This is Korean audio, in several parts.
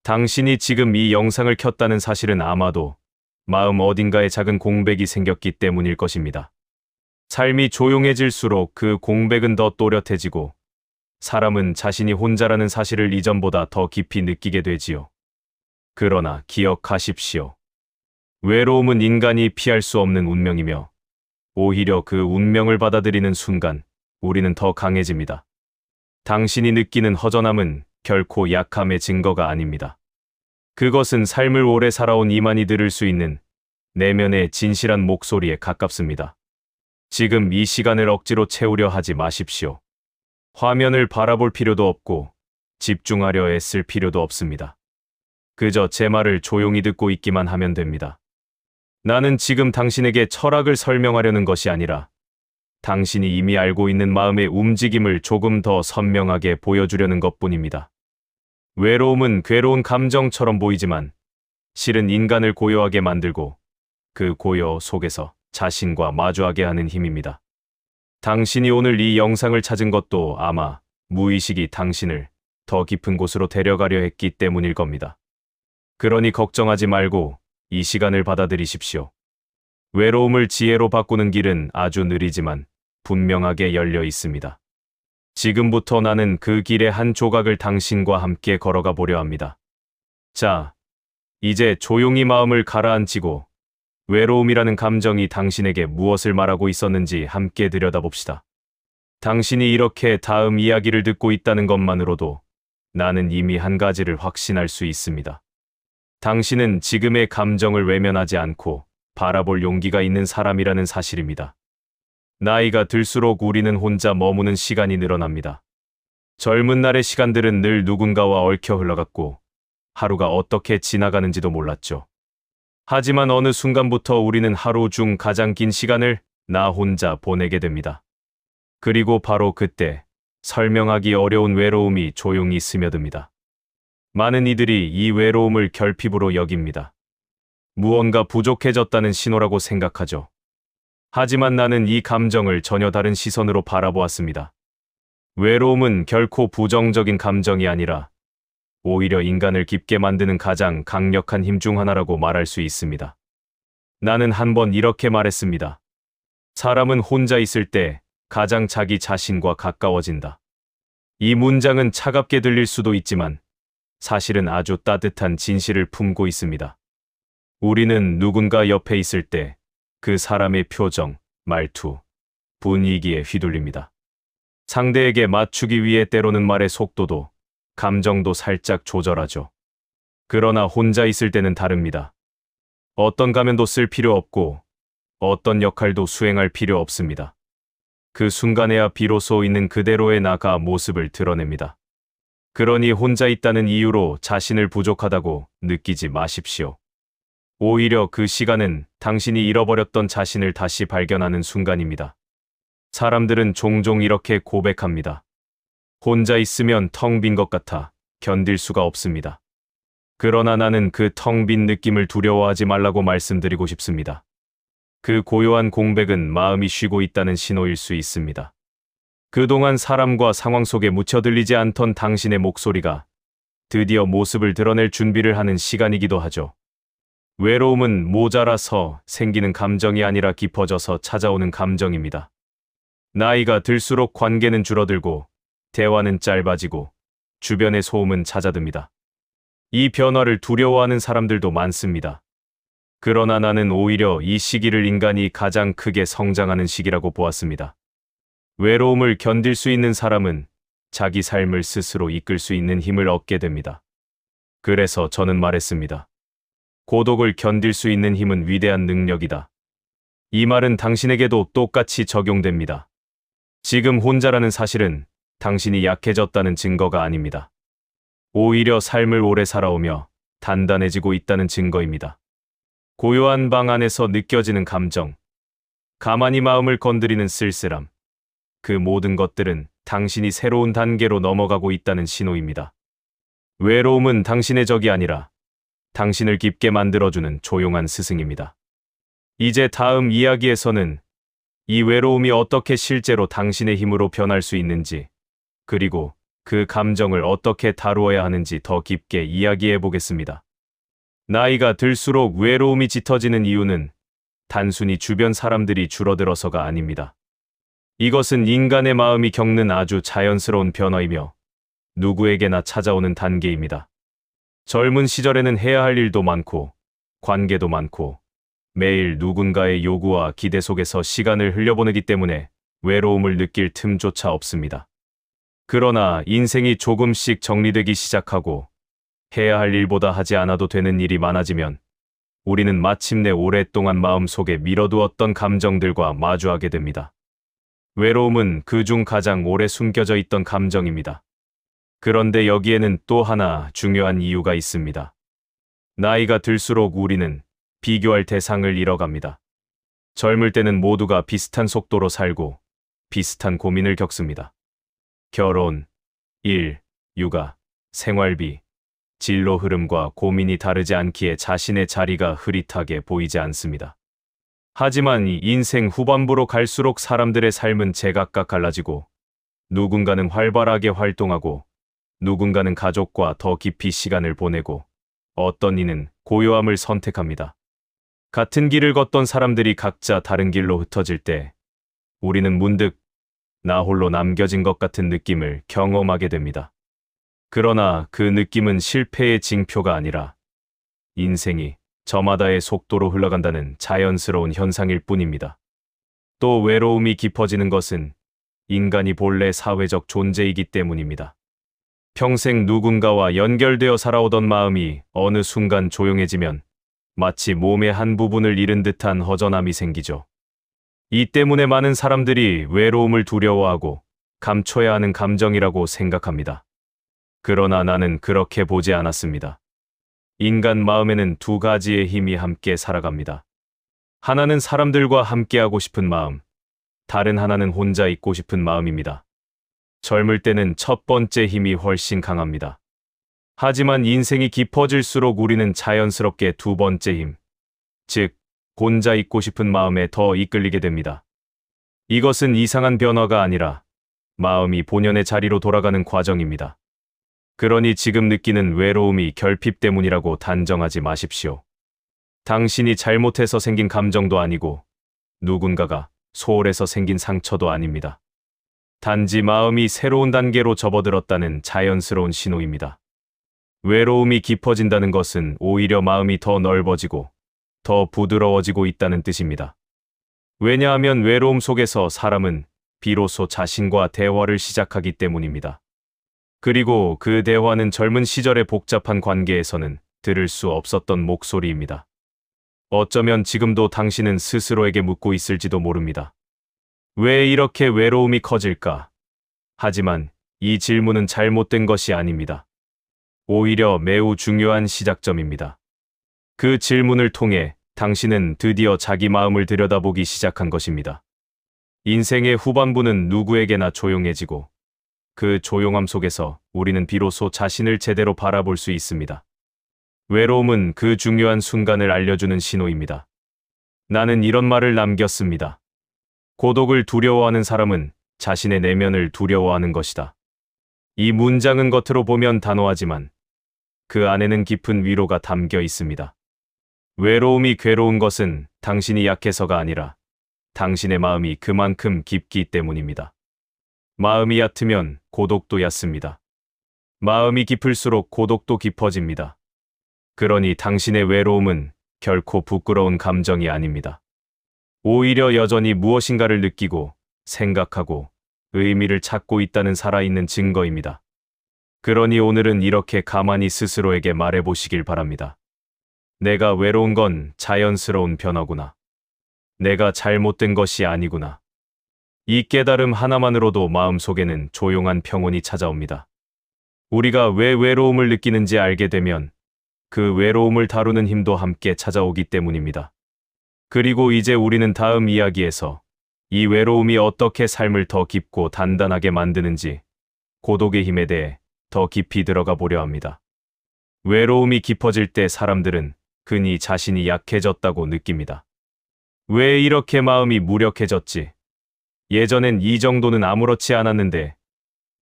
당신이 지금 이 영상을 켰다는 사실은 아마도 마음 어딘가에 작은 공백이 생겼기 때문일 것입니다. 삶이 조용해질수록 그 공백은 더 또렷해지고 사람은 자신이 혼자라는 사실을 이전보다 더 깊이 느끼게 되지요. 그러나 기억하십시오. 외로움은 인간이 피할 수 없는 운명이며 오히려 그 운명을 받아들이는 순간 우리는 더 강해집니다. 당신이 느끼는 허전함은 결코 약함의 증거가 아닙니다. 그것은 삶을 오래 살아온 이만이 들을 수 있는 내면의 진실한 목소리에 가깝습니다. 지금 이 시간을 억지로 채우려 하지 마십시오. 화면을 바라볼 필요도 없고 집중하려 애쓸 필요도 없습니다. 그저 제 말을 조용히 듣고 있기만 하면 됩니다. 나는 지금 당신에게 철학을 설명하려는 것이 아니라 당신이 이미 알고 있는 마음의 움직임을 조금 더 선명하게 보여주려는 것뿐입니다. 외로움은 괴로운 감정처럼 보이지만 실은 인간을 고요하게 만들고 그 고요 속에서 자신과 마주하게 하는 힘입니다. 당신이 오늘 이 영상을 찾은 것도 아마 무의식이 당신을 더 깊은 곳으로 데려가려 했기 때문일 겁니다. 그러니 걱정하지 말고 이 시간을 받아들이십시오. 외로움을 지혜로 바꾸는 길은 아주 느리지만 분명하게 열려 있습니다. 지금부터 나는 그 길의 한 조각을 당신과 함께 걸어가 보려 합니다. 자, 이제 조용히 마음을 가라앉히고 외로움이라는 감정이 당신에게 무엇을 말하고 있었는지 함께 들여다봅시다. 당신이 이렇게 다음 이야기를 듣고 있다는 것만으로도 나는 이미 한 가지를 확신할 수 있습니다. 당신은 지금의 감정을 외면하지 않고 바라볼 용기가 있는 사람이라는 사실입니다. 나이가 들수록 우리는 혼자 머무는 시간이 늘어납니다. 젊은 날의 시간들은 늘 누군가와 얽혀 흘러갔고 하루가 어떻게 지나가는지도 몰랐죠. 하지만 어느 순간부터 우리는 하루 중 가장 긴 시간을 나 혼자 보내게 됩니다. 그리고 바로 그때 설명하기 어려운 외로움이 조용히 스며듭니다. 많은 이들이 이 외로움을 결핍으로 여깁니다. 무언가 부족해졌다는 신호라고 생각하죠. 하지만 나는 이 감정을 전혀 다른 시선으로 바라보았습니다. 외로움은 결코 부정적인 감정이 아니라 오히려 인간을 깊게 만드는 가장 강력한 힘 중 하나라고 말할 수 있습니다. 나는 한번 이렇게 말했습니다. 사람은 혼자 있을 때 가장 자기 자신과 가까워진다. 이 문장은 차갑게 들릴 수도 있지만 사실은 아주 따뜻한 진실을 품고 있습니다. 우리는 누군가 옆에 있을 때 그 사람의 표정, 말투, 분위기에 휘둘립니다. 상대에게 맞추기 위해 때로는 말의 속도도 감정도 살짝 조절하죠. 그러나 혼자 있을 때는 다릅니다. 어떤 가면도 쓸 필요 없고 어떤 역할도 수행할 필요 없습니다. 그 순간에야 비로소 있는 그대로의 나가 모습을 드러냅니다. 그러니 혼자 있다는 이유로 자신을 부족하다고 느끼지 마십시오. 오히려 그 시간은 당신이 잃어버렸던 자신을 다시 발견하는 순간입니다. 사람들은 종종 이렇게 고백합니다. 혼자 있으면 텅 빈 것 같아 견딜 수가 없습니다. 그러나 나는 그 텅 빈 느낌을 두려워하지 말라고 말씀드리고 싶습니다. 그 고요한 공백은 마음이 쉬고 있다는 신호일 수 있습니다. 그동안 사람과 상황 속에 묻혀 들리지 않던 당신의 목소리가 드디어 모습을 드러낼 준비를 하는 시간이기도 하죠. 외로움은 모자라서 생기는 감정이 아니라 깊어져서 찾아오는 감정입니다. 나이가 들수록 관계는 줄어들고 대화는 짧아지고 주변의 소음은 잦아듭니다. 이 변화를 두려워하는 사람들도 많습니다. 그러나 나는 오히려 이 시기를 인간이 가장 크게 성장하는 시기라고 보았습니다. 외로움을 견딜 수 있는 사람은 자기 삶을 스스로 이끌 수 있는 힘을 얻게 됩니다. 그래서 저는 말했습니다. 고독을 견딜 수 있는 힘은 위대한 능력이다. 이 말은 당신에게도 똑같이 적용됩니다. 지금 혼자라는 사실은 당신이 약해졌다는 증거가 아닙니다. 오히려 삶을 오래 살아오며 단단해지고 있다는 증거입니다. 고요한 방 안에서 느껴지는 감정, 가만히 마음을 건드리는 쓸쓸함, 그 모든 것들은 당신이 새로운 단계로 넘어가고 있다는 신호입니다. 외로움은 당신의 적이 아니라 당신을 깊게 만들어주는 조용한 스승입니다. 이제 다음 이야기에서는 이 외로움이 어떻게 실제로 당신의 힘으로 변할 수 있는지, 그리고 그 감정을 어떻게 다루어야 하는지 더 깊게 이야기해 보겠습니다. 나이가 들수록 외로움이 짙어지는 이유는 단순히 주변 사람들이 줄어들어서가 아닙니다. 이것은 인간의 마음이 겪는 아주 자연스러운 변화이며 누구에게나 찾아오는 단계입니다. 젊은 시절에는 해야 할 일도 많고 관계도 많고 매일 누군가의 요구와 기대 속에서 시간을 흘려보내기 때문에 외로움을 느낄 틈조차 없습니다. 그러나 인생이 조금씩 정리되기 시작하고 해야 할 일보다 하지 않아도 되는 일이 많아지면 우리는 마침내 오랫동안 마음속에 미뤄두었던 감정들과 마주하게 됩니다. 외로움은 그중 가장 오래 숨겨져 있던 감정입니다. 그런데 여기에는 또 하나 중요한 이유가 있습니다. 나이가 들수록 우리는 비교할 대상을 잃어갑니다. 젊을 때는 모두가 비슷한 속도로 살고 비슷한 고민을 겪습니다. 결혼, 일, 육아, 생활비, 진로 흐름과 고민이 다르지 않기에 자신의 자리가 흐릿하게 보이지 않습니다. 하지만 이 인생 후반부로 갈수록 사람들의 삶은 제각각 갈라지고 누군가는 활발하게 활동하고 누군가는 가족과 더 깊이 시간을 보내고 어떤 이는 고요함을 선택합니다. 같은 길을 걷던 사람들이 각자 다른 길로 흩어질 때 우리는 문득 나 홀로 남겨진 것 같은 느낌을 경험하게 됩니다. 그러나 그 느낌은 실패의 징표가 아니라 인생이 저마다의 속도로 흘러간다는 자연스러운 현상일 뿐입니다. 또 외로움이 깊어지는 것은 인간이 본래 사회적 존재이기 때문입니다. 평생 누군가와 연결되어 살아오던 마음이 어느 순간 조용해지면 마치 몸의 한 부분을 잃은 듯한 허전함이 생기죠. 이 때문에 많은 사람들이 외로움을 두려워하고 감춰야 하는 감정이라고 생각합니다. 그러나 나는 그렇게 보지 않았습니다. 인간 마음에는 두 가지의 힘이 함께 살아갑니다. 하나는 사람들과 함께하고 싶은 마음, 다른 하나는 혼자 있고 싶은 마음입니다. 젊을 때는 첫 번째 힘이 훨씬 강합니다. 하지만 인생이 깊어질수록 우리는 자연스럽게 두 번째 힘, 즉 혼자 있고 싶은 마음에 더 이끌리게 됩니다. 이것은 이상한 변화가 아니라 마음이 본연의 자리로 돌아가는 과정입니다. 그러니 지금 느끼는 외로움이 결핍 때문이라고 단정하지 마십시오. 당신이 잘못해서 생긴 감정도 아니고 누군가가 소홀해서 생긴 상처도 아닙니다. 단지 마음이 새로운 단계로 접어들었다는 자연스러운 신호입니다. 외로움이 깊어진다는 것은 오히려 마음이 더 넓어지고 더 부드러워지고 있다는 뜻입니다. 왜냐하면 외로움 속에서 사람은 비로소 자신과 대화를 시작하기 때문입니다. 그리고 그 대화는 젊은 시절의 복잡한 관계에서는 들을 수 없었던 목소리입니다. 어쩌면 지금도 당신은 스스로에게 묻고 있을지도 모릅니다. 왜 이렇게 외로움이 커질까? 하지만 이 질문은 잘못된 것이 아닙니다. 오히려 매우 중요한 시작점입니다. 그 질문을 통해 당신은 드디어 자기 마음을 들여다보기 시작한 것입니다. 인생의 후반부는 누구에게나 조용해지고 그 조용함 속에서 우리는 비로소 자신을 제대로 바라볼 수 있습니다. 외로움은 그 중요한 순간을 알려주는 신호입니다. 나는 이런 말을 남겼습니다. 고독을 두려워하는 사람은 자신의 내면을 두려워하는 것이다. 이 문장은 겉으로 보면 단호하지만 그 안에는 깊은 위로가 담겨 있습니다. 외로움이 괴로운 것은 당신이 약해서가 아니라 당신의 마음이 그만큼 깊기 때문입니다. 마음이 얕으면 고독도 얕습니다. 마음이 깊을수록 고독도 깊어집니다. 그러니 당신의 외로움은 결코 부끄러운 감정이 아닙니다. 오히려 여전히 무엇인가를 느끼고 생각하고 의미를 찾고 있다는 살아있는 증거입니다. 그러니 오늘은 이렇게 가만히 스스로에게 말해보시길 바랍니다. 내가 외로운 건 자연스러운 변화구나. 내가 잘못된 것이 아니구나. 이 깨달음 하나만으로도 마음속에는 조용한 평온이 찾아옵니다. 우리가 왜 외로움을 느끼는지 알게 되면 그 외로움을 다루는 힘도 함께 찾아오기 때문입니다. 그리고 이제 우리는 다음 이야기에서 이 외로움이 어떻게 삶을 더 깊고 단단하게 만드는지 고독의 힘에 대해 더 깊이 들어가 보려 합니다. 외로움이 깊어질 때 사람들은 흔히 자신이 약해졌다고 느낍니다. 왜 이렇게 마음이 무력해졌지? 예전엔 이 정도는 아무렇지 않았는데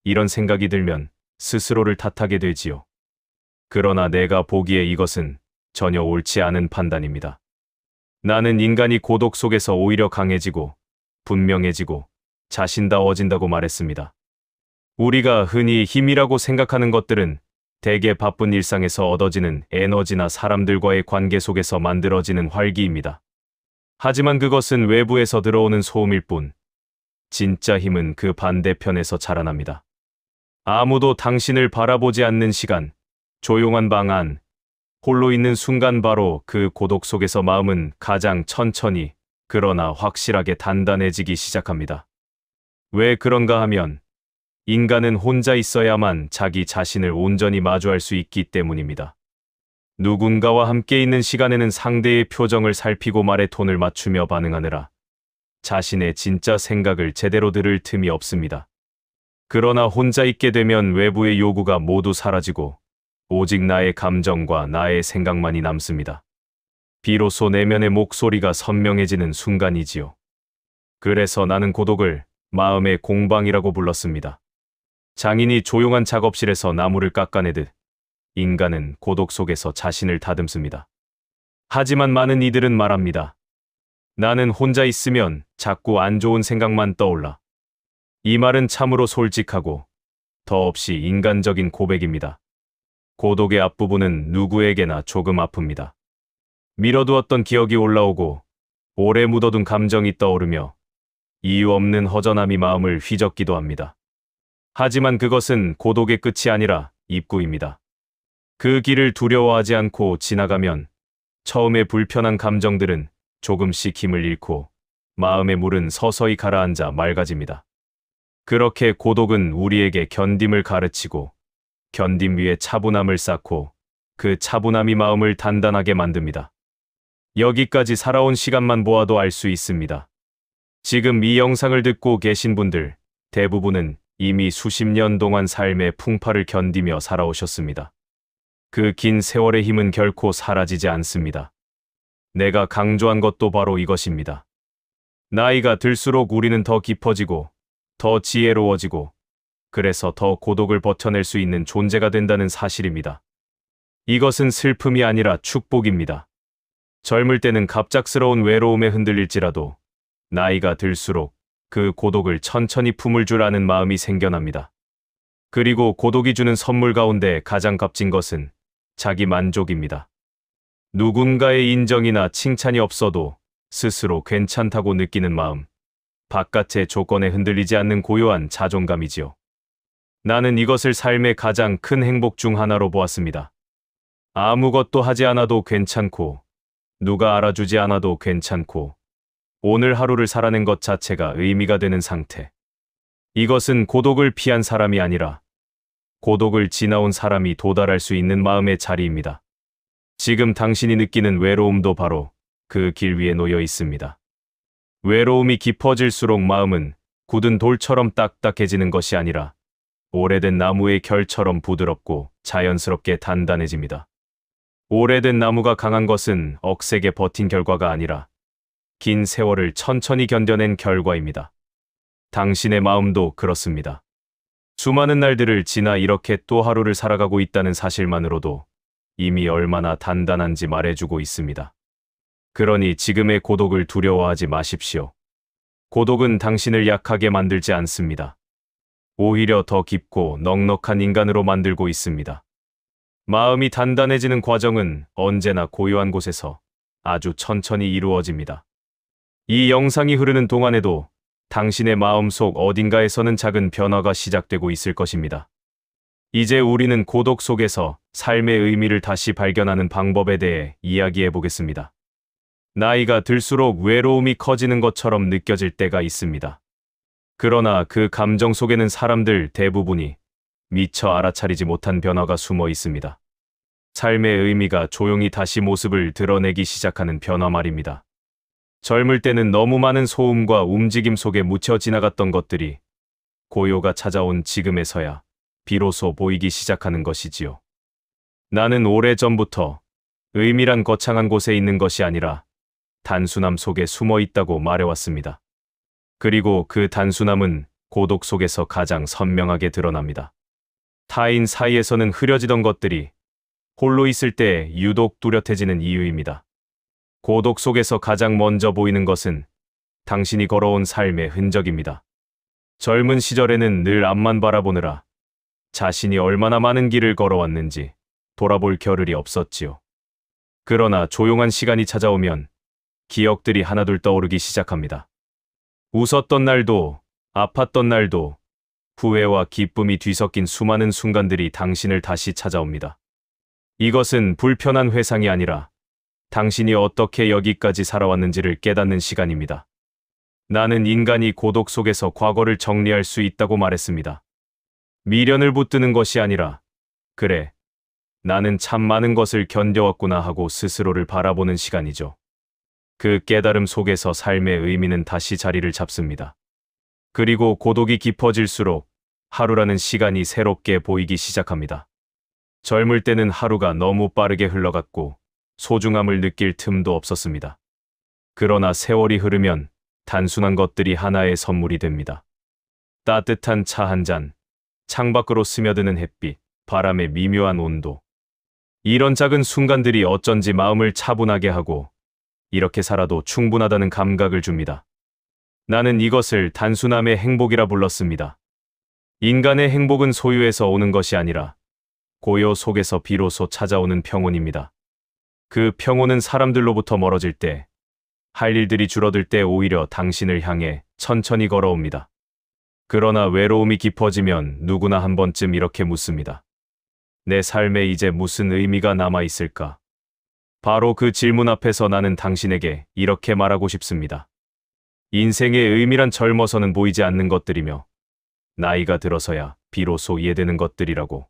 이런 생각이 들면 스스로를 탓하게 되지요. 그러나 내가 보기에 이것은 전혀 옳지 않은 판단입니다. 나는 인간이 고독 속에서 오히려 강해지고 분명해지고 자신다워진다고 말했습니다. 우리가 흔히 힘이라고 생각하는 것들은 대개 바쁜 일상에서 얻어지는 에너지나 사람들과의 관계 속에서 만들어지는 활기입니다. 하지만 그것은 외부에서 들어오는 소음일 뿐, 진짜 힘은 그 반대편에서 자라납니다. 아무도 당신을 바라보지 않는 시간, 조용한 방 안, 홀로 있는 순간 바로 그 고독 속에서 마음은 가장 천천히, 그러나 확실하게 단단해지기 시작합니다. 왜 그런가 하면 인간은 혼자 있어야만 자기 자신을 온전히 마주할 수 있기 때문입니다. 누군가와 함께 있는 시간에는 상대의 표정을 살피고 말에 톤을 맞추며 반응하느라 자신의 진짜 생각을 제대로 들을 틈이 없습니다. 그러나 혼자 있게 되면 외부의 요구가 모두 사라지고 오직 나의 감정과 나의 생각만이 남습니다. 비로소 내면의 목소리가 선명해지는 순간이지요. 그래서 나는 고독을 마음의 공방이라고 불렀습니다. 장인이 조용한 작업실에서 나무를 깎아내듯 인간은 고독 속에서 자신을 다듬습니다. 하지만 많은 이들은 말합니다. 나는 혼자 있으면 자꾸 안 좋은 생각만 떠올라. 이 말은 참으로 솔직하고 더없이 인간적인 고백입니다. 고독의 앞부분은 누구에게나 조금 아픕니다. 미뤄두었던 기억이 올라오고 오래 묻어둔 감정이 떠오르며 이유 없는 허전함이 마음을 휘젓기도 합니다. 하지만 그것은 고독의 끝이 아니라 입구입니다. 그 길을 두려워하지 않고 지나가면 처음에 불편한 감정들은 조금씩 힘을 잃고 마음의 물은 서서히 가라앉아 맑아집니다. 그렇게 고독은 우리에게 견딤을 가르치고 견딤 위에 차분함을 쌓고 그 차분함이 마음을 단단하게 만듭니다. 여기까지 살아온 시간만 보아도 알 수 있습니다. 지금 이 영상을 듣고 계신 분들 대부분은 이미 수십 년 동안 삶의 풍파를 견디며 살아오셨습니다. 그 긴 세월의 힘은 결코 사라지지 않습니다. 내가 강조한 것도 바로 이것입니다. 나이가 들수록 우리는 더 깊어지고 더 지혜로워지고 그래서 더 고독을 버텨낼 수 있는 존재가 된다는 사실입니다. 이것은 슬픔이 아니라 축복입니다. 젊을 때는 갑작스러운 외로움에 흔들릴지라도 나이가 들수록 그 고독을 천천히 품을 줄 아는 마음이 생겨납니다. 그리고 고독이 주는 선물 가운데 가장 값진 것은 자기 만족입니다. 누군가의 인정이나 칭찬이 없어도 스스로 괜찮다고 느끼는 마음, 바깥의 조건에 흔들리지 않는 고요한 자존감이지요. 나는 이것을 삶의 가장 큰 행복 중 하나로 보았습니다. 아무것도 하지 않아도 괜찮고, 누가 알아주지 않아도 괜찮고, 오늘 하루를 살아낸 것 자체가 의미가 되는 상태. 이것은 고독을 피한 사람이 아니라 고독을 지나온 사람이 도달할 수 있는 마음의 자리입니다. 지금 당신이 느끼는 외로움도 바로 그 길 위에 놓여 있습니다. 외로움이 깊어질수록 마음은 굳은 돌처럼 딱딱해지는 것이 아니라 오래된 나무의 결처럼 부드럽고 자연스럽게 단단해집니다. 오래된 나무가 강한 것은 억세게 버틴 결과가 아니라 긴 세월을 천천히 견뎌낸 결과입니다. 당신의 마음도 그렇습니다. 수많은 날들을 지나 이렇게 또 하루를 살아가고 있다는 사실만으로도 이미 얼마나 단단한지 말해주고 있습니다. 그러니 지금의 고독을 두려워하지 마십시오. 고독은 당신을 약하게 만들지 않습니다. 오히려 더 깊고 넉넉한 인간으로 만들고 있습니다. 마음이 단단해지는 과정은 언제나 고요한 곳에서 아주 천천히 이루어집니다. 이 영상이 흐르는 동안에도 당신의 마음속 어딘가에서는 작은 변화가 시작되고 있을 것입니다. 이제 우리는 고독 속에서 삶의 의미를 다시 발견하는 방법에 대해 이야기해 보겠습니다. 나이가 들수록 외로움이 커지는 것처럼 느껴질 때가 있습니다. 그러나 그 감정 속에는 사람들 대부분이 미처 알아차리지 못한 변화가 숨어 있습니다. 삶의 의미가 조용히 다시 모습을 드러내기 시작하는 변화 말입니다. 젊을 때는 너무 많은 소음과 움직임 속에 묻혀 지나갔던 것들이 고요가 찾아온 지금에서야 비로소 보이기 시작하는 것이지요. 나는 오래전부터 의미란 거창한 곳에 있는 것이 아니라 단순함 속에 숨어 있다고 말해왔습니다. 그리고 그 단순함은 고독 속에서 가장 선명하게 드러납니다. 타인 사이에서는 흐려지던 것들이 홀로 있을 때 유독 뚜렷해지는 이유입니다. 고독 속에서 가장 먼저 보이는 것은 당신이 걸어온 삶의 흔적입니다. 젊은 시절에는 늘 앞만 바라보느라 자신이 얼마나 많은 길을 걸어왔는지 돌아볼 겨를이 없었지요. 그러나 조용한 시간이 찾아오면 기억들이 하나둘 떠오르기 시작합니다. 웃었던 날도, 아팠던 날도, 후회와 기쁨이 뒤섞인 수많은 순간들이 당신을 다시 찾아옵니다. 이것은 불편한 회상이 아니라 당신이 어떻게 여기까지 살아왔는지를 깨닫는 시간입니다. 나는 인간이 고독 속에서 과거를 정리할 수 있다고 말했습니다. 미련을 붙드는 것이 아니라, 그래, 나는 참 많은 것을 견뎌왔구나 하고 스스로를 바라보는 시간이죠. 그 깨달음 속에서 삶의 의미는 다시 자리를 잡습니다. 그리고 고독이 깊어질수록 하루라는 시간이 새롭게 보이기 시작합니다. 젊을 때는 하루가 너무 빠르게 흘러갔고 소중함을 느낄 틈도 없었습니다. 그러나 세월이 흐르면 단순한 것들이 하나의 선물이 됩니다. 따뜻한 차 한 잔, 창밖으로 스며드는 햇빛, 바람의 미묘한 온도. 이런 작은 순간들이 어쩐지 마음을 차분하게 하고 이렇게 살아도 충분하다는 감각을 줍니다. 나는 이것을 단순함의 행복이라 불렀습니다. 인간의 행복은 소유에서 오는 것이 아니라 고요 속에서 비로소 찾아오는 평온입니다. 그 평온은 사람들로부터 멀어질 때, 할 일들이 줄어들 때 오히려 당신을 향해 천천히 걸어옵니다. 그러나 외로움이 깊어지면 누구나 한 번쯤 이렇게 묻습니다. 내 삶에 이제 무슨 의미가 남아있을까? 바로 그 질문 앞에서 나는 당신에게 이렇게 말하고 싶습니다. 인생의 의미란 젊어서는 보이지 않는 것들이며 나이가 들어서야 비로소 이해되는 것들이라고.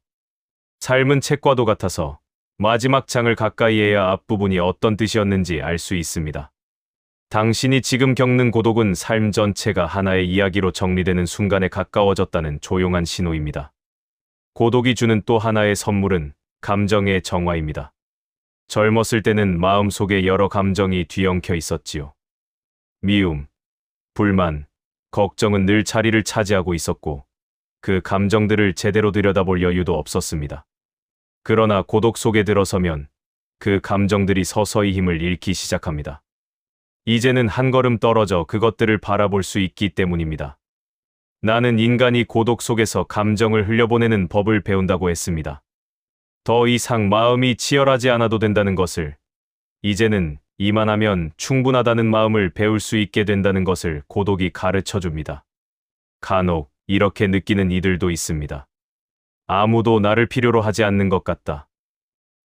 삶은 책과도 같아서 마지막 장을 가까이 해야 앞부분이 어떤 뜻이었는지 알 수 있습니다. 당신이 지금 겪는 고독은 삶 전체가 하나의 이야기로 정리되는 순간에 가까워졌다는 조용한 신호입니다. 고독이 주는 또 하나의 선물은 감정의 정화입니다. 젊었을 때는 마음속에 여러 감정이 뒤엉켜 있었지요. 미움, 불만, 걱정은 늘 자리를 차지하고 있었고 그 감정들을 제대로 들여다볼 여유도 없었습니다. 그러나 고독 속에 들어서면 그 감정들이 서서히 힘을 잃기 시작합니다. 이제는 한 걸음 떨어져 그것들을 바라볼 수 있기 때문입니다. 나는 인간이 고독 속에서 감정을 흘려보내는 법을 배운다고 했습니다. 더 이상 마음이 치열하지 않아도 된다는 것을, 이제는 이만하면 충분하다는 마음을 배울 수 있게 된다는 것을 고독이 가르쳐 줍니다. 간혹 이렇게 느끼는 이들도 있습니다. 아무도 나를 필요로 하지 않는 것 같다.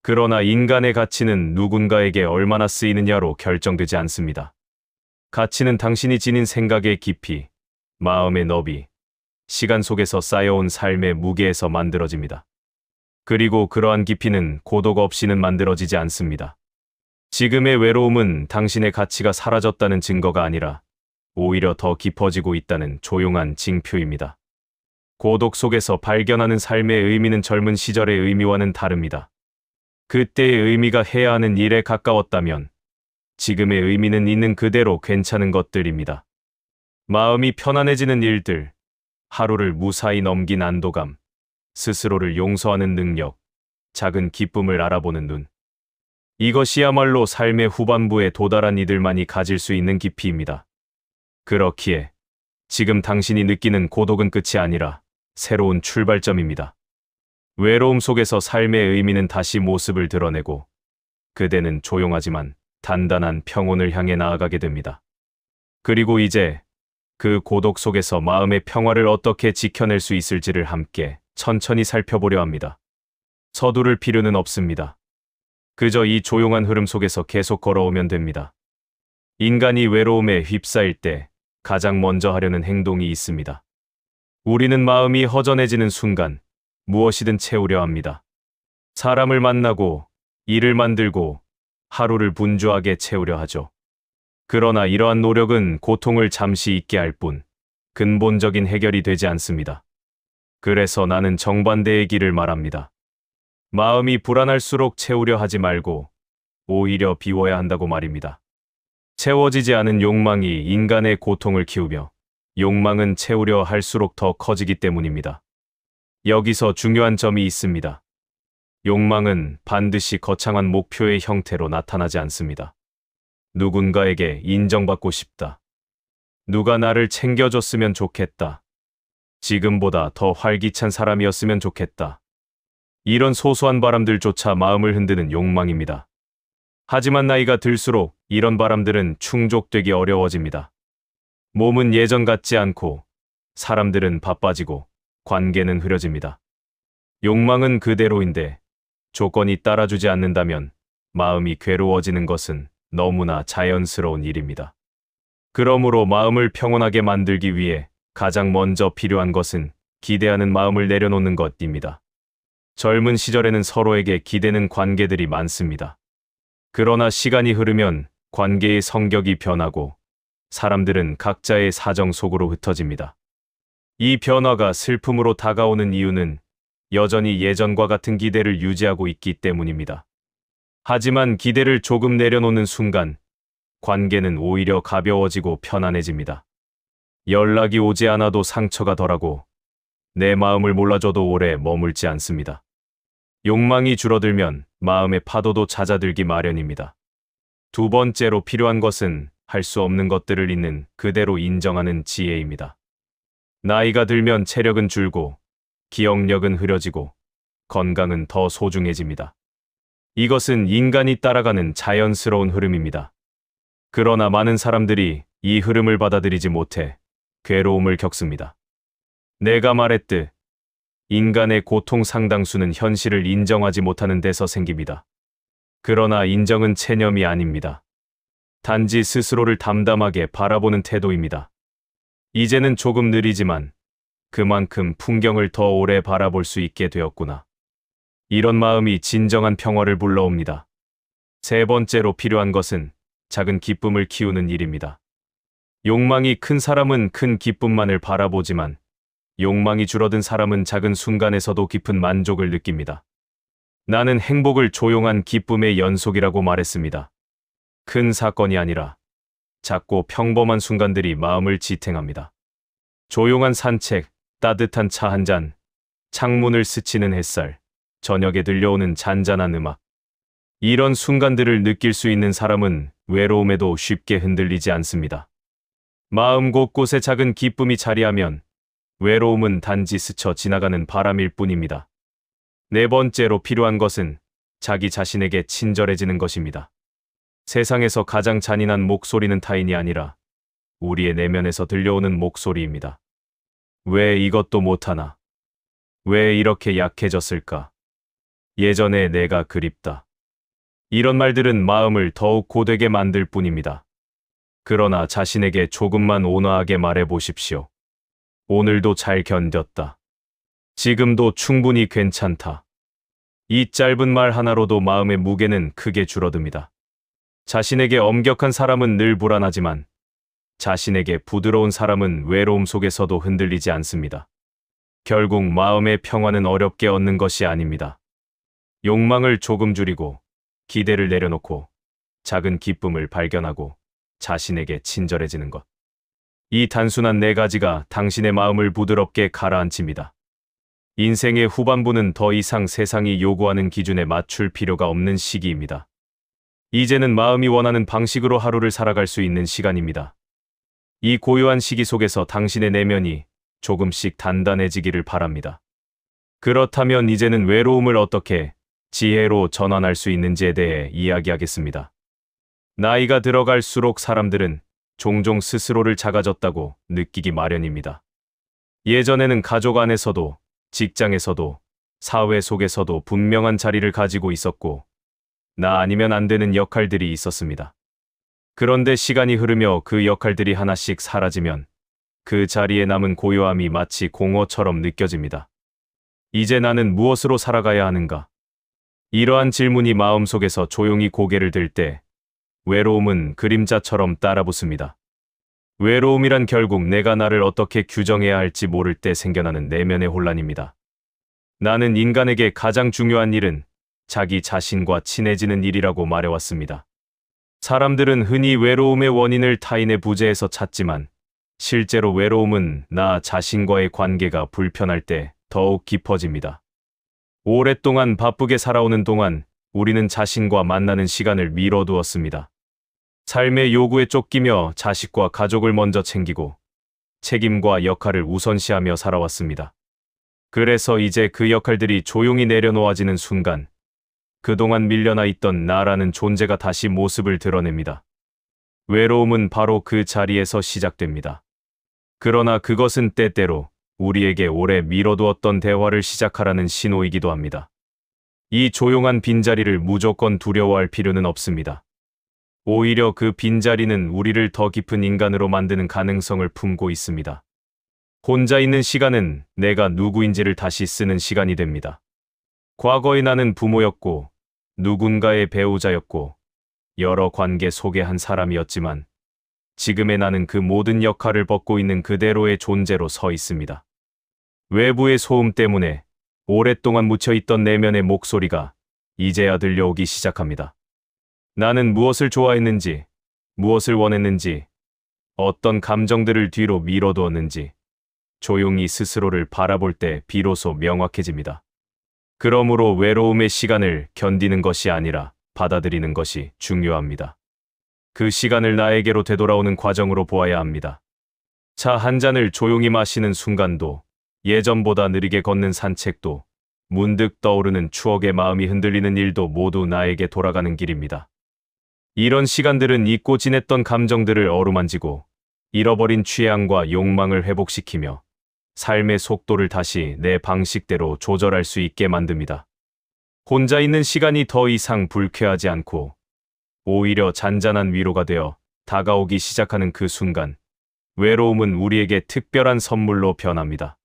그러나 인간의 가치는 누군가에게 얼마나 쓰이느냐로 결정되지 않습니다. 가치는 당신이 지닌 생각의 깊이, 마음의 너비, 시간 속에서 쌓여온 삶의 무게에서 만들어집니다. 그리고 그러한 깊이는 고독 없이는 만들어지지 않습니다. 지금의 외로움은 당신의 가치가 사라졌다는 증거가 아니라 오히려 더 깊어지고 있다는 조용한 징표입니다. 고독 속에서 발견하는 삶의 의미는 젊은 시절의 의미와는 다릅니다. 그때의 의미가 해야 하는 일에 가까웠다면 지금의 의미는 있는 그대로 괜찮은 것들입니다. 마음이 편안해지는 일들, 하루를 무사히 넘긴 안도감, 스스로를 용서하는 능력, 작은 기쁨을 알아보는 눈. 이것이야말로 삶의 후반부에 도달한 이들만이 가질 수 있는 깊이입니다. 그렇기에 지금 당신이 느끼는 고독은 끝이 아니라 새로운 출발점입니다. 외로움 속에서 삶의 의미는 다시 모습을 드러내고 그대는 조용하지만 단단한 평온을 향해 나아가게 됩니다. 그리고 이제 그 고독 속에서 마음의 평화를 어떻게 지켜낼 수 있을지를 함께 천천히 살펴보려 합니다. 서두를 필요는 없습니다. 그저 이 조용한 흐름 속에서 계속 걸어오면 됩니다. 인간이 외로움에 휩싸일 때 가장 먼저 하려는 행동이 있습니다. 우리는 마음이 허전해지는 순간 무엇이든 채우려 합니다. 사람을 만나고 일을 만들고 하루를 분주하게 채우려 하죠. 그러나 이러한 노력은 고통을 잠시 잊게 할 뿐 근본적인 해결이 되지 않습니다. 그래서 나는 정반대의 길을 말합니다. 마음이 불안할수록 채우려 하지 말고 오히려 비워야 한다고 말입니다. 채워지지 않은 욕망이 인간의 고통을 키우며 욕망은 채우려 할수록 더 커지기 때문입니다. 여기서 중요한 점이 있습니다. 욕망은 반드시 거창한 목표의 형태로 나타나지 않습니다. 누군가에게 인정받고 싶다. 누가 나를 챙겨줬으면 좋겠다. 지금보다 더 활기찬 사람이었으면 좋겠다. 이런 소소한 바람들조차 마음을 흔드는 욕망입니다. 하지만 나이가 들수록 이런 바람들은 충족되기 어려워집니다. 몸은 예전 같지 않고 사람들은 바빠지고 관계는 흐려집니다. 욕망은 그대로인데 조건이 따라주지 않는다면 마음이 괴로워지는 것은 너무나 자연스러운 일입니다. 그러므로 마음을 평온하게 만들기 위해 가장 먼저 필요한 것은 기대하는 마음을 내려놓는 것입니다. 젊은 시절에는 서로에게 기대는 관계들이 많습니다. 그러나 시간이 흐르면 관계의 성격이 변하고 사람들은 각자의 사정 속으로 흩어집니다. 이 변화가 슬픔으로 다가오는 이유는 여전히 예전과 같은 기대를 유지하고 있기 때문입니다. 하지만 기대를 조금 내려놓는 순간 관계는 오히려 가벼워지고 편안해집니다. 연락이 오지 않아도 상처가 덜하고 내 마음을 몰라줘도 오래 머물지 않습니다. 욕망이 줄어들면 마음의 파도도 잦아들기 마련입니다. 두 번째로 필요한 것은 할 수 없는 것들을 있는 그대로 인정하는 지혜입니다. 나이가 들면 체력은 줄고 기억력은 흐려지고 건강은 더 소중해집니다. 이것은 인간이 따라가는 자연스러운 흐름입니다. 그러나 많은 사람들이 이 흐름을 받아들이지 못해 괴로움을 겪습니다. 내가 말했듯 인간의 고통 상당수는 현실을 인정하지 못하는 데서 생깁니다. 그러나 인정은 체념이 아닙니다. 단지 스스로를 담담하게 바라보는 태도입니다. 이제는 조금 느리지만 그만큼 풍경을 더 오래 바라볼 수 있게 되었구나. 이런 마음이 진정한 평화를 불러옵니다. 세 번째로 필요한 것은 작은 기쁨을 키우는 일입니다. 욕망이 큰 사람은 큰 기쁨만을 바라보지만 욕망이 줄어든 사람은 작은 순간에서도 깊은 만족을 느낍니다. 나는 행복을 조용한 기쁨의 연속이라고 말했습니다. 큰 사건이 아니라 작고 평범한 순간들이 마음을 지탱합니다. 조용한 산책, 따뜻한 차 한 잔, 창문을 스치는 햇살, 저녁에 들려오는 잔잔한 음악. 이런 순간들을 느낄 수 있는 사람은 외로움에도 쉽게 흔들리지 않습니다. 마음 곳곳에 작은 기쁨이 자리하면 외로움은 단지 스쳐 지나가는 바람일 뿐입니다. 네 번째로 필요한 것은 자기 자신에게 친절해지는 것입니다. 세상에서 가장 잔인한 목소리는 타인이 아니라 우리의 내면에서 들려오는 목소리입니다. 왜 이것도 못하나? 왜 이렇게 약해졌을까? 예전에 내가 그립다. 이런 말들은 마음을 더욱 고되게 만들 뿐입니다. 그러나 자신에게 조금만 온화하게 말해 보십시오. 오늘도 잘 견뎠다. 지금도 충분히 괜찮다. 이 짧은 말 하나로도 마음의 무게는 크게 줄어듭니다. 자신에게 엄격한 사람은 늘 불안하지만 자신에게 부드러운 사람은 외로움 속에서도 흔들리지 않습니다. 결국 마음의 평화는 어렵게 얻는 것이 아닙니다. 욕망을 조금 줄이고 기대를 내려놓고 작은 기쁨을 발견하고 자신에게 친절해지는 것. 이 단순한 네 가지가 당신의 마음을 부드럽게 가라앉힙니다. 인생의 후반부는 더 이상 세상이 요구하는 기준에 맞출 필요가 없는 시기입니다. 이제는 마음이 원하는 방식으로 하루를 살아갈 수 있는 시간입니다. 이 고요한 시기 속에서 당신의 내면이 조금씩 단단해지기를 바랍니다. 그렇다면 이제는 외로움을 어떻게 지혜로 전환할 수 있는지에 대해 이야기하겠습니다. 나이가 들어갈수록 사람들은 종종 스스로를 작아졌다고 느끼기 마련입니다. 예전에는 가족 안에서도 직장에서도 사회 속에서도 분명한 자리를 가지고 있었고 나 아니면 안 되는 역할들이 있었습니다. 그런데 시간이 흐르며 그 역할들이 하나씩 사라지면 그 자리에 남은 고요함이 마치 공허처럼 느껴집니다. 이제 나는 무엇으로 살아가야 하는가? 이러한 질문이 마음속에서 조용히 고개를 들 때 외로움은 그림자처럼 따라붙습니다. 외로움이란 결국 내가 나를 어떻게 규정해야 할지 모를 때 생겨나는 내면의 혼란입니다. 나는 인간에게 가장 중요한 일은 자기 자신과 친해지는 일이라고 말해왔습니다. 사람들은 흔히 외로움의 원인을 타인의 부재에서 찾지만 실제로 외로움은 나 자신과의 관계가 불편할 때 더욱 깊어집니다. 오랫동안 바쁘게 살아오는 동안 우리는 자신과 만나는 시간을 미뤄두었습니다. 삶의 요구에 쫓기며 자식과 가족을 먼저 챙기고 책임과 역할을 우선시하며 살아왔습니다. 그래서 이제 그 역할들이 조용히 내려놓아지는 순간 그동안 밀려나 있던 나라는 존재가 다시 모습을 드러냅니다. 외로움은 바로 그 자리에서 시작됩니다. 그러나 그것은 때때로 우리에게 오래 미뤄두었던 대화를 시작하라는 신호이기도 합니다. 이 조용한 빈자리를 무조건 두려워할 필요는 없습니다. 오히려 그 빈자리는 우리를 더 깊은 인간으로 만드는 가능성을 품고 있습니다. 혼자 있는 시간은 내가 누구인지를 다시 쓰는 시간이 됩니다. 과거의 나는 부모였고, 누군가의 배우자였고, 여러 관계 속의 한 사람이었지만, 지금의 나는 그 모든 역할을 벗고 있는 그대로의 존재로 서 있습니다. 외부의 소음 때문에 오랫동안 묻혀있던 내면의 목소리가 이제야 들려오기 시작합니다. 나는 무엇을 좋아했는지, 무엇을 원했는지, 어떤 감정들을 뒤로 밀어두었는지, 조용히 스스로를 바라볼 때 비로소 명확해집니다. 그러므로 외로움의 시간을 견디는 것이 아니라 받아들이는 것이 중요합니다. 그 시간을 나에게로 되돌아오는 과정으로 보아야 합니다. 차 한 잔을 조용히 마시는 순간도, 예전보다 느리게 걷는 산책도, 문득 떠오르는 추억의 마음이 흔들리는 일도 모두 나에게 돌아가는 길입니다. 이런 시간들은 잊고 지냈던 감정들을 어루만지고 잃어버린 취향과 욕망을 회복시키며 삶의 속도를 다시 내 방식대로 조절할 수 있게 만듭니다. 혼자 있는 시간이 더 이상 불쾌하지 않고 오히려 잔잔한 위로가 되어 다가오기 시작하는 그 순간, 외로움은 우리에게 특별한 선물로 변합니다.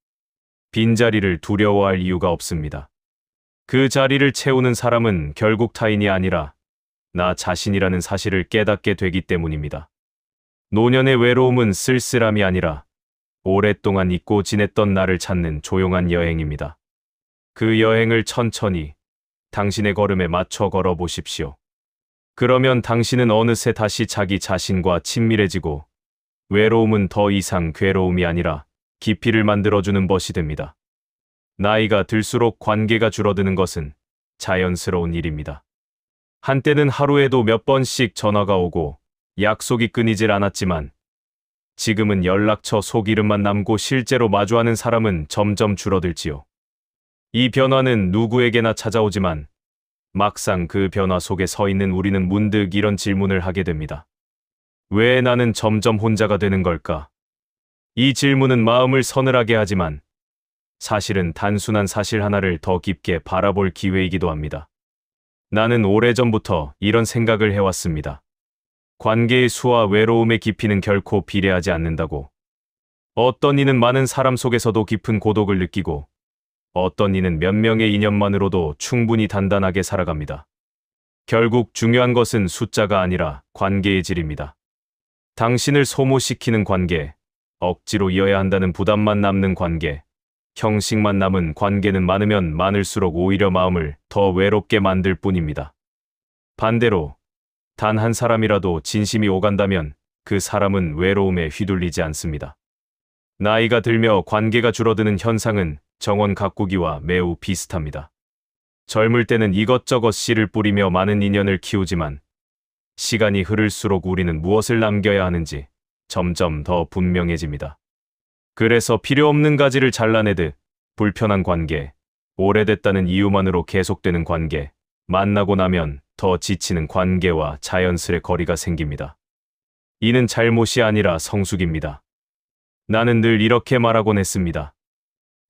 빈자리를 두려워할 이유가 없습니다. 그 자리를 채우는 사람은 결국 타인이 아니라 나 자신이라는 사실을 깨닫게 되기 때문입니다. 노년의 외로움은 쓸쓸함이 아니라 오랫동안 잊고 지냈던 나를 찾는 조용한 여행입니다. 그 여행을 천천히 당신의 걸음에 맞춰 걸어보십시오. 그러면 당신은 어느새 다시 자기 자신과 친밀해지고 외로움은 더 이상 괴로움이 아니라 깊이를 만들어주는 것이 됩니다. 나이가 들수록 관계가 줄어드는 것은 자연스러운 일입니다. 한때는 하루에도 몇 번씩 전화가 오고 약속이 끊이질 않았지만 지금은 연락처 속 이름만 남고 실제로 마주하는 사람은 점점 줄어들지요. 이 변화는 누구에게나 찾아오지만 막상 그 변화 속에 서 있는 우리는 문득 이런 질문을 하게 됩니다. 왜 나는 점점 혼자가 되는 걸까? 이 질문은 마음을 서늘하게 하지만 사실은 단순한 사실 하나를 더 깊게 바라볼 기회이기도 합니다. 나는 오래전부터 이런 생각을 해왔습니다. 관계의 수와 외로움의 깊이는 결코 비례하지 않는다고. 어떤 이는 많은 사람 속에서도 깊은 고독을 느끼고 어떤 이는 몇 명의 인연만으로도 충분히 단단하게 살아갑니다. 결국 중요한 것은 숫자가 아니라 관계의 질입니다. 당신을 소모시키는 관계, 억지로 이어야 한다는 부담만 남는 관계, 형식만 남은 관계는 많으면 많을수록 오히려 마음을 더 외롭게 만들 뿐입니다. 반대로 단 한 사람이라도 진심이 오간다면 그 사람은 외로움에 휘둘리지 않습니다. 나이가 들며 관계가 줄어드는 현상은 정원 가꾸기와 매우 비슷합니다. 젊을 때는 이것저것 씨를 뿌리며 많은 인연을 키우지만 시간이 흐를수록 우리는 무엇을 남겨야 하는지 점점 더 분명해집니다. 그래서 필요 없는 가지를 잘라내듯 불편한 관계, 오래됐다는 이유만으로 계속되는 관계, 만나고 나면 더 지치는 관계와 자연스레 거리가 생깁니다. 이는 잘못이 아니라 성숙입니다. 나는 늘 이렇게 말하곤 했습니다.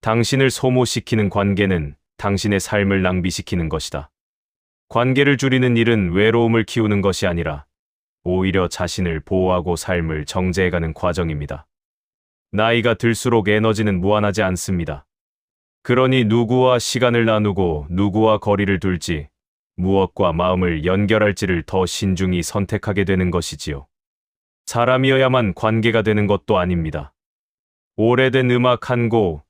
당신을 소모시키는 관계는 당신의 삶을 낭비시키는 것이다. 관계를 줄이는 일은 외로움을 키우는 것이 아니라 오히려 자신을 보호하고 삶을 정제해가는 과정입니다. 나이가 들수록 에너지는 무한하지 않습니다. 그러니 누구와 시간을 나누고 누구와 거리를 둘지, 무엇과 마음을 연결할지를 더 신중히 선택하게 되는 것이지요. 사람이어야만 관계가 되는 것도 아닙니다. 오래된 음악 한 곡,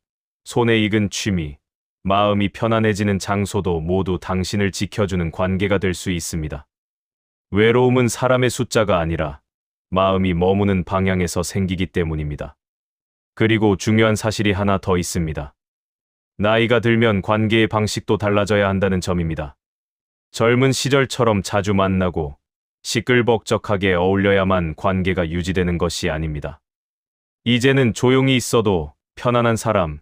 손에 익은 취미, 마음이 편안해지는 장소도 모두 당신을 지켜주는 관계가 될 수 있습니다. 외로움은 사람의 숫자가 아니라 마음이 머무는 방향에서 생기기 때문입니다. 그리고 중요한 사실이 하나 더 있습니다. 나이가 들면 관계의 방식도 달라져야 한다는 점입니다. 젊은 시절처럼 자주 만나고 시끌벅적하게 어울려야만 관계가 유지되는 것이 아닙니다. 이제는 조용히 있어도 편안한 사람,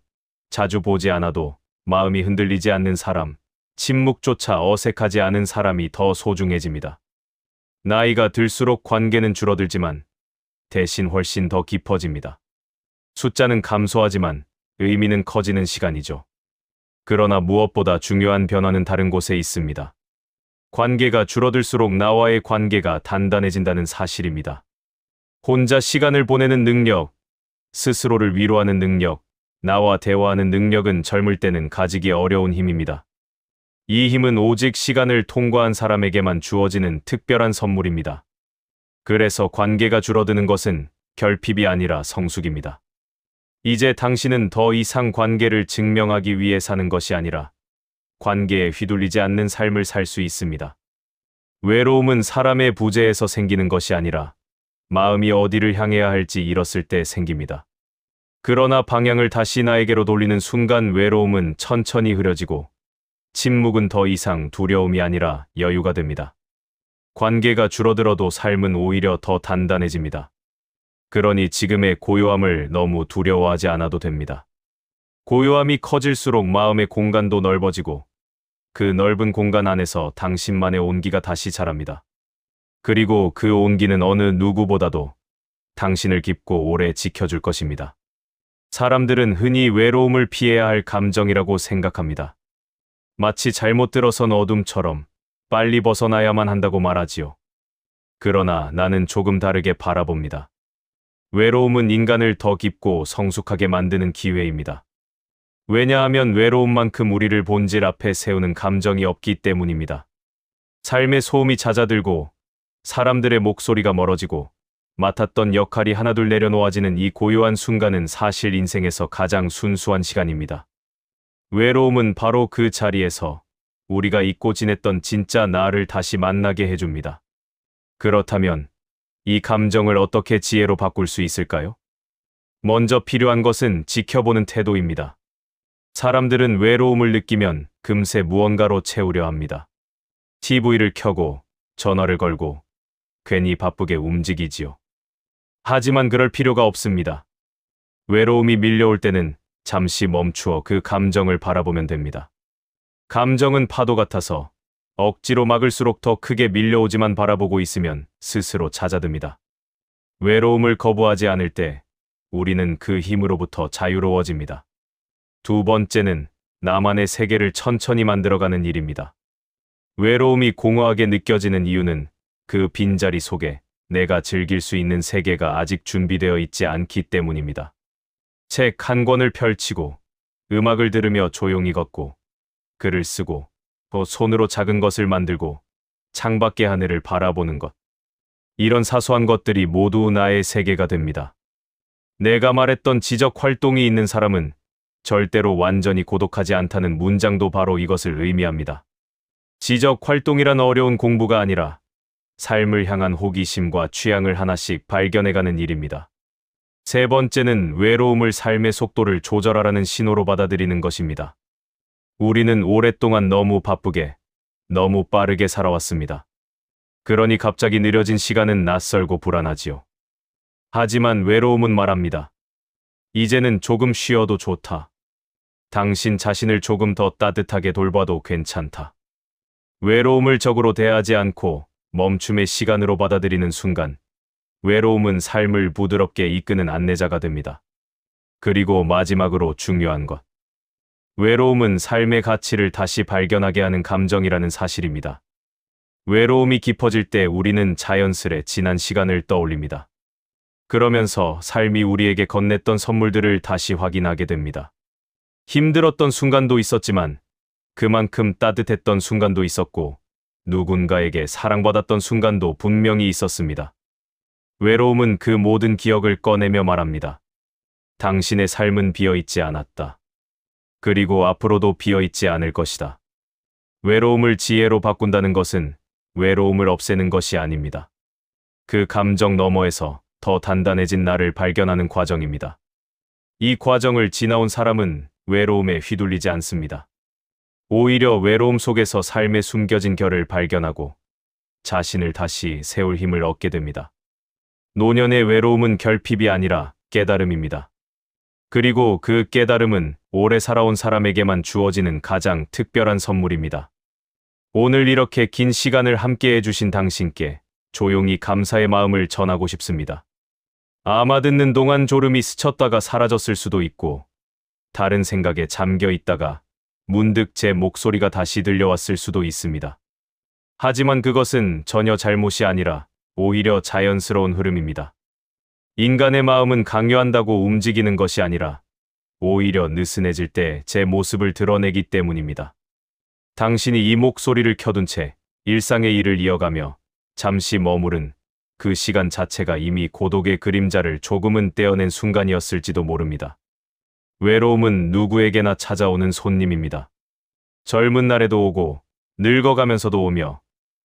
자주 보지 않아도 마음이 흔들리지 않는 사람, 침묵조차 어색하지 않은 사람이 더 소중해집니다. 나이가 들수록 관계는 줄어들지만 대신 훨씬 더 깊어집니다. 숫자는 감소하지만 의미는 커지는 시간이죠. 그러나 무엇보다 중요한 변화는 다른 곳에 있습니다. 관계가 줄어들수록 나와의 관계가 단단해진다는 사실입니다. 혼자 시간을 보내는 능력, 스스로를 위로하는 능력, 나와 대화하는 능력은 젊을 때는 가지기 어려운 힘입니다. 이 힘은 오직 시간을 통과한 사람에게만 주어지는 특별한 선물입니다. 그래서 관계가 줄어드는 것은 결핍이 아니라 성숙입니다. 이제 당신은 더 이상 관계를 증명하기 위해 사는 것이 아니라 관계에 휘둘리지 않는 삶을 살 수 있습니다. 외로움은 사람의 부재에서 생기는 것이 아니라 마음이 어디를 향해야 할지 잃었을 때 생깁니다. 그러나 방향을 다시 나에게로 돌리는 순간 외로움은 천천히 흐려지고 침묵은 더 이상 두려움이 아니라 여유가 됩니다. 관계가 줄어들어도 삶은 오히려 더 단단해집니다. 그러니 지금의 고요함을 너무 두려워하지 않아도 됩니다. 고요함이 커질수록 마음의 공간도 넓어지고 그 넓은 공간 안에서 당신만의 온기가 다시 자랍니다. 그리고 그 온기는 어느 누구보다도 당신을 깊고 오래 지켜줄 것입니다. 사람들은 흔히 외로움을 피해야 할 감정이라고 생각합니다. 마치 잘못 들어선 어둠처럼 빨리 벗어나야만 한다고 말하지요. 그러나 나는 조금 다르게 바라봅니다. 외로움은 인간을 더 깊고 성숙하게 만드는 기회입니다. 왜냐하면 외로움만큼 우리를 본질 앞에 세우는 감정이 없기 때문입니다. 삶의 소음이 잦아들고 사람들의 목소리가 멀어지고 맡았던 역할이 하나둘 내려놓아지는 이 고요한 순간은 사실 인생에서 가장 순수한 시간입니다. 외로움은 바로 그 자리에서 우리가 잊고 지냈던 진짜 나를 다시 만나게 해줍니다. 그렇다면 이 감정을 어떻게 지혜로 바꿀 수 있을까요? 먼저 필요한 것은 지켜보는 태도입니다. 사람들은 외로움을 느끼면 금세 무언가로 채우려 합니다. TV를 켜고 전화를 걸고 괜히 바쁘게 움직이지요. 하지만 그럴 필요가 없습니다. 외로움이 밀려올 때는 잠시 멈추어 그 감정을 바라보면 됩니다. 감정은 파도 같아서 억지로 막을수록 더 크게 밀려오지만 바라보고 있으면 스스로 잦아듭니다. 외로움을 거부하지 않을 때 우리는 그 힘으로부터 자유로워집니다. 두 번째는 나만의 세계를 천천히 만들어가는 일입니다. 외로움이 공허하게 느껴지는 이유는 그 빈자리 속에 내가 즐길 수 있는 세계가 아직 준비되어 있지 않기 때문입니다. 책 한 권을 펼치고 음악을 들으며 조용히 걷고 글을 쓰고 또 손으로 작은 것을 만들고 창밖의 하늘을 바라보는 것. 이런 사소한 것들이 모두 나의 세계가 됩니다. 내가 말했던 지적 활동이 있는 사람은 절대로 완전히 고독하지 않다는 문장도 바로 이것을 의미합니다. 지적 활동이란 어려운 공부가 아니라 삶을 향한 호기심과 취향을 하나씩 발견해가는 일입니다. 세 번째는 외로움을 삶의 속도를 조절하라는 신호로 받아들이는 것입니다. 우리는 오랫동안 너무 바쁘게, 너무 빠르게 살아왔습니다. 그러니 갑자기 느려진 시간은 낯설고 불안하지요. 하지만 외로움은 말합니다. 이제는 조금 쉬어도 좋다. 당신 자신을 조금 더 따뜻하게 돌봐도 괜찮다. 외로움을 적으로 대하지 않고 멈춤의 시간으로 받아들이는 순간, 외로움은 삶을 부드럽게 이끄는 안내자가 됩니다. 그리고 마지막으로 중요한 것. 외로움은 삶의 가치를 다시 발견하게 하는 감정이라는 사실입니다. 외로움이 깊어질 때 우리는 자연스레 지난 시간을 떠올립니다. 그러면서 삶이 우리에게 건넸던 선물들을 다시 확인하게 됩니다. 힘들었던 순간도 있었지만 그만큼 따뜻했던 순간도 있었고 누군가에게 사랑받았던 순간도 분명히 있었습니다. 외로움은 그 모든 기억을 꺼내며 말합니다. 당신의 삶은 비어있지 않았다. 그리고 앞으로도 비어있지 않을 것이다. 외로움을 지혜로 바꾼다는 것은 외로움을 없애는 것이 아닙니다. 그 감정 너머에서 더 단단해진 나를 발견하는 과정입니다. 이 과정을 지나온 사람은 외로움에 휘둘리지 않습니다. 오히려 외로움 속에서 삶의 숨겨진 결을 발견하고 자신을 다시 세울 힘을 얻게 됩니다. 노년의 외로움은 결핍이 아니라 깨달음입니다. 그리고 그 깨달음은 오래 살아온 사람에게만 주어지는 가장 특별한 선물입니다. 오늘 이렇게 긴 시간을 함께 해주신 당신께 조용히 감사의 마음을 전하고 싶습니다. 아마 듣는 동안 졸음이 스쳤다가 사라졌을 수도 있고, 다른 생각에 잠겨 있다가 문득 제 목소리가 다시 들려왔을 수도 있습니다. 하지만 그것은 전혀 잘못이 아니라 오히려 자연스러운 흐름입니다. 인간의 마음은 강요한다고 움직이는 것이 아니라 오히려 느슨해질 때 제 모습을 드러내기 때문입니다. 당신이 이 목소리를 켜둔 채 일상의 일을 이어가며 잠시 머무른 그 시간 자체가 이미 고독의 그림자를 조금은 떼어낸 순간이었을지도 모릅니다. 외로움은 누구에게나 찾아오는 손님입니다. 젊은 날에도 오고 늙어가면서도 오며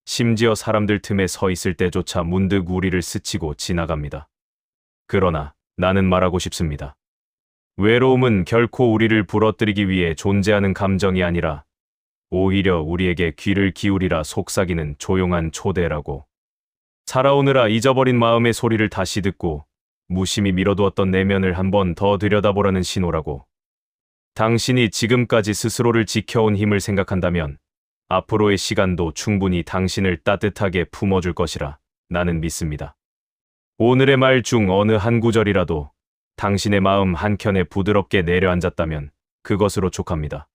심지어 사람들 틈에 서 있을 때조차 문득 우리를 스치고 지나갑니다. 그러나 나는 말하고 싶습니다. 외로움은 결코 우리를 부러뜨리기 위해 존재하는 감정이 아니라 오히려 우리에게 귀를 기울이라 속삭이는 조용한 초대라고. 살아오느라 잊어버린 마음의 소리를 다시 듣고 무심히 밀어두었던 내면을 한 번 더 들여다보라는 신호라고. 당신이 지금까지 스스로를 지켜온 힘을 생각한다면 앞으로의 시간도 충분히 당신을 따뜻하게 품어줄 것이라 나는 믿습니다. 오늘의 말 중 어느 한 구절이라도 당신의 마음 한켠에 부드럽게 내려앉았다면 그것으로 족합니다.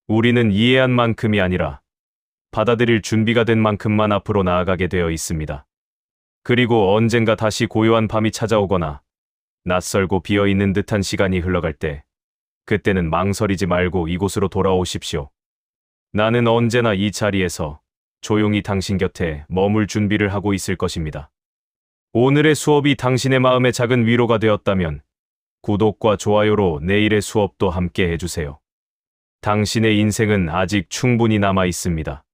우리는 이해한 만큼이 아니라 받아들일 준비가 된 만큼만 앞으로 나아가게 되어 있습니다. 그리고 언젠가 다시 고요한 밤이 찾아오거나 낯설고 비어있는 듯한 시간이 흘러갈 때 그때는 망설이지 말고 이곳으로 돌아오십시오. 나는 언제나 이 자리에서 조용히 당신 곁에 머물 준비를 하고 있을 것입니다. 오늘의 수업이 당신의 마음에 작은 위로가 되었다면 구독과 좋아요로 내일의 수업도 함께 해주세요. 당신의 인생은 아직 충분히 남아 있습니다.